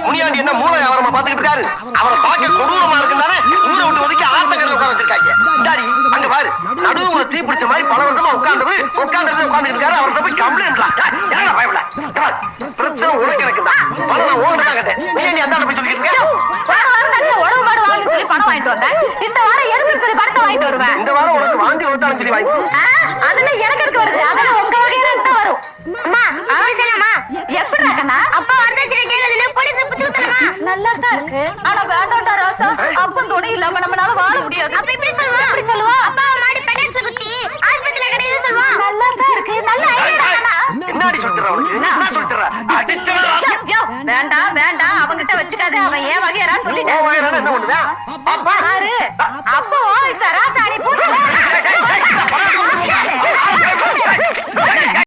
முனியாண்டி என்ன மூளை அவரமா பாத்துக்கிட்டு இருக்காரு. அவரை பார்க்க கொடூரமா இருக்குன்னு ஊரை விட்டு ஒதுக்கி ஆத்தங்கரையில உட்கார வச்சிருக்காங்க. அங்க பாரு, நடுவுல தீ பிடிச்ச மாதிரி பல வருஷமா உட்கார்ந்துட்டு இருக்காரு. அவர்கிட்ட போய் கம்ப்ளைண்ட் பிரச்சனை உனக்கு எனக்கு தான். பணம் நான் ஓடுதான் கேட்டேன். நீ அந்த போய் சொல்லிட்டு இருக்க. உடம்பு மாடு வாங்கி சொல்லி பணம் வாங்கிட்டு வந்தேன். இந்த வாரம் எதுக்கு சொல்லி பணத்தை வாங்கிட்டு வருவேன். இந்த வாரம் உனக்கு வாந்தி வந்தாலும் சொல்லி வாங்கி அதுல எனக்கு இருக்கு வருது. அதெல்லாம் உங்க வகையில தான் வரும். அம்மா அவசரமா எப்படி இருக்கனா? அப்பா வந்தாச்சுல கேக்குதுல போலீஸ் புடிச்சு ஊத்துறமா. நல்லா தான் இருக்கு. ஆனா வேண்டாம்டா ராசா. அப்பன் துணை இல்லாம நம்மளால வாழ முடியாது. அப்ப இப்படி சொல்லுவா. அப்படி சொல்லுவா. அப்பா மாடி பெடல்ஸ் குத்தி ஆஸ்பத்திரியில கிடையாது சொல்லுவா. நல்லா தான் இருக்கு. நல்ல ஐடியா தானா? என்னடி சொல்றா உனக்கு? என்ன சொல்றா? அடிச்சனா வேண்டாம் வேண்டாம் அவங்கிட்ட வச்சுக்காத. அவன் ஏன் வகையறா சொல்லிட்டேன். ஓ வகையறா என்ன பண்ணுவ? அப்பா பாரு அப்பா ஓ இஷ்ட ராசா நீ போடு.